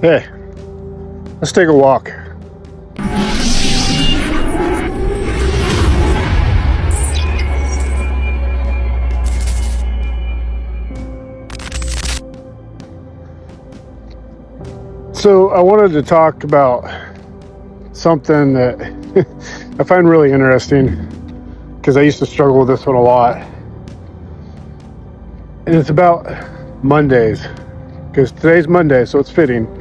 Hey, let's take a walk. So I wanted to talk about something that I find really interesting because I used to struggle with this one a lot. And it's about Mondays, because today's Monday, so it's fitting.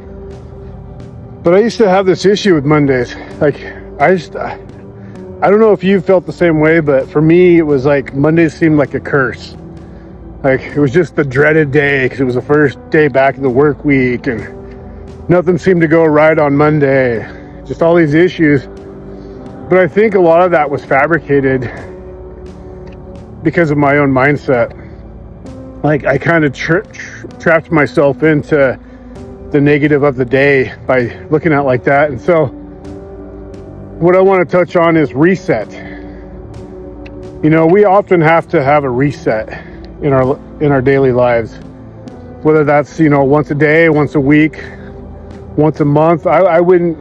But I used to have this issue with Mondays. Like, I don't know if you felt the same way, but for me, it was like Mondays seemed like a curse. Like, it was just the dreaded day because it was the first day back in the work week and nothing seemed to go right on Monday. Just all these issues. But I think a lot of that was fabricated because of my own mindset. Like, I kind of trapped myself into the negative of the day by looking at it like that. And so what I want to touch on is reset. You know, we often have to have a reset in our daily lives, whether that's, you know, once a day, once a week, once a month. I wouldn't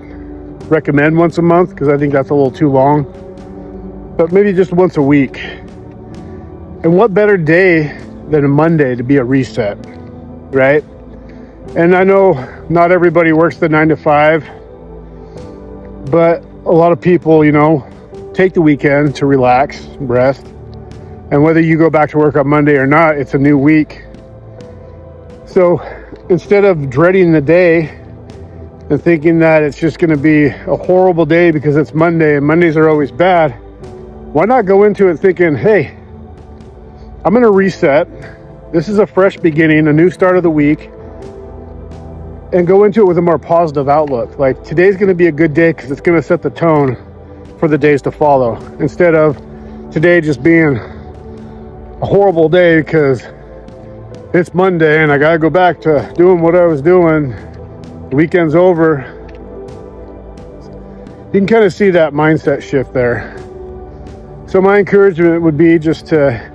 recommend once a month because I think that's a little too long, but maybe just once a week. And what better day than a Monday to be a reset, right? And I know not everybody works the 9 to 5, but a lot of people, you know, take the weekend to relax, rest. And whether you go back to work on Monday or not, it's a new week. So instead of dreading the day and thinking that it's just going to be a horrible day because it's Monday and Mondays are always bad, why not go into it thinking, hey, I'm going to reset. This is a fresh beginning, a new start of the week, and go into it with a more positive outlook. Like, today's going to be a good day because it's going to set the tone for the days to follow, instead of today just being a horrible day because it's Monday and I got to go back to doing what I was doing. The weekend's over. You can kind of see that mindset shift there. So my encouragement would be just to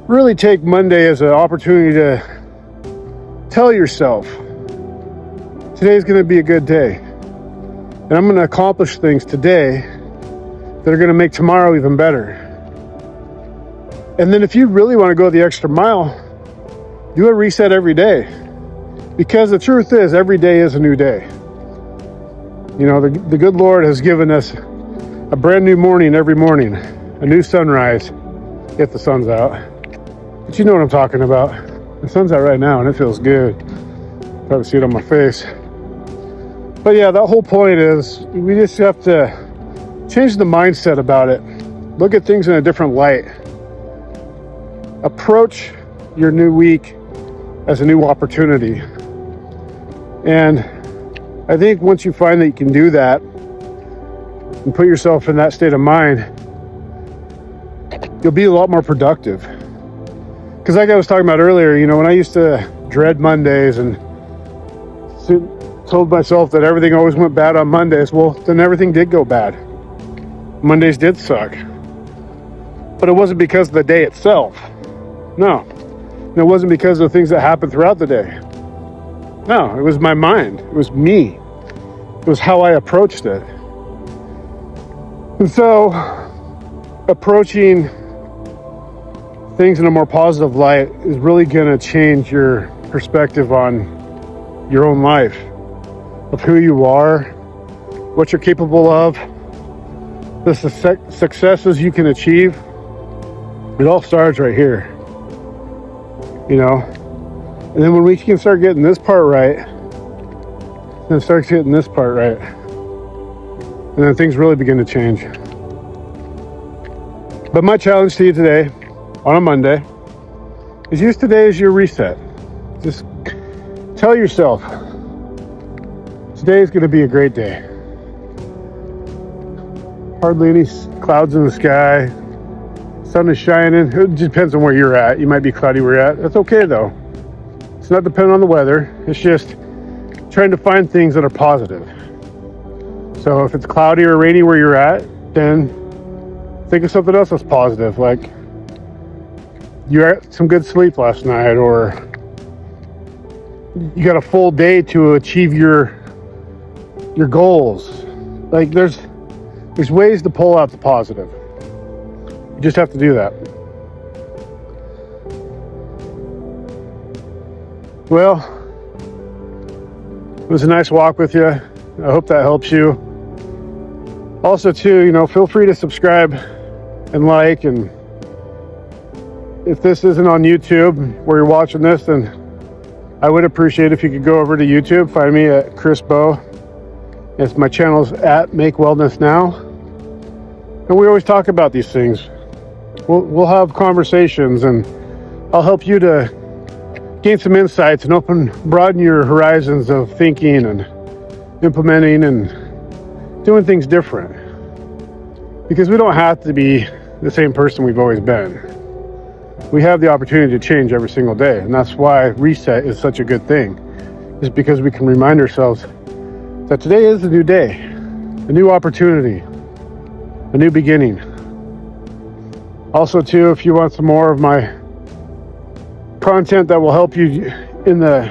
really take Monday as an opportunity to tell yourself, today's going to be a good day. And I'm going to accomplish things today that are going to make tomorrow even better. And then if you really want to go the extra mile, do a reset every day. Because the truth is, every day is a new day. You know, the good Lord has given us a brand new morning every morning, a new sunrise, if the sun's out. But you know what I'm talking about. The sun's out right now and it feels good. Probably see it on my face. But yeah, that whole point is we just have to change the mindset about it. Look at things in a different light. Approach your new week as a new opportunity. And I think once you find that you can do that and put yourself in that state of mind, you'll be a lot more productive. Because like I was talking about earlier, you know, when I used to dread Mondays and told myself that everything always went bad on Mondays, well, then everything did go bad. Mondays did suck. But it wasn't because of the day itself. No. And it wasn't because of the things that happened throughout the day. No, it was my mind. It was me. It was how I approached it. And so, approaching things in a more positive light is really going to change your perspective on your own life, of who you are, what you're capable of, the successes you can achieve. It all starts right here, you know. And then when we can start getting this part right, then it starts getting this part right, and then things really begin to change. But my challenge to you today, on a Monday, is use today as your reset. Just tell yourself, today is going to be a great day. Hardly any clouds in the sky. Sun is shining. It depends on where you're at. You might be cloudy where you're at. That's okay though. It's not dependent on the weather. It's just trying to find things that are positive. So if it's cloudy or rainy where you're at, then think of something else that's positive. Like, you had some good sleep last night, or you got a full day to achieve your goals. Like there's ways to pull out the positive. You just have to do that. Well, it was a nice walk with you. I hope that helps you. Also too, feel free to subscribe and like, and if this isn't on YouTube where you're watching this, then I would appreciate if you could go over to YouTube, find me at Chris Bow. It's my channel's at Make Wellness Now. And we always talk about these things. We'll have conversations, and I'll help you to gain some insights and broaden your horizons of thinking and implementing and doing things different. Because we don't have to be the same person we've always been. We have the opportunity to change every single day, and that's why reset is such a good thing. Is because we can remind ourselves that today is a new day, a new opportunity, a new beginning. Also too, if you want some more of my content that will help you in the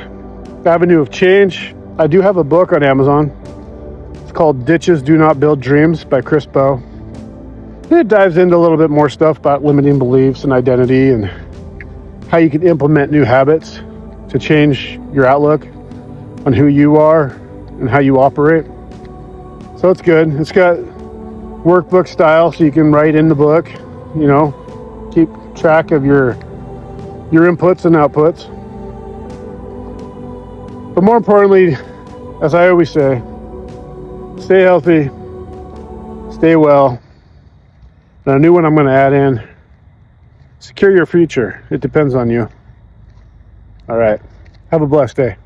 avenue of change, I do have a book on Amazon. It's called Ditches Do Not Build Dreams by Chris Bow. It dives into a little bit more stuff about limiting beliefs and identity and how you can implement new habits to change your outlook on who you are and how you operate. So it's good. It's got workbook style, so you can write in the book, keep track of your inputs and outputs. But more importantly, as I always say, stay healthy, stay well. And a new one I'm going to add in, secure your future. It depends on you. All right. Have a blessed day.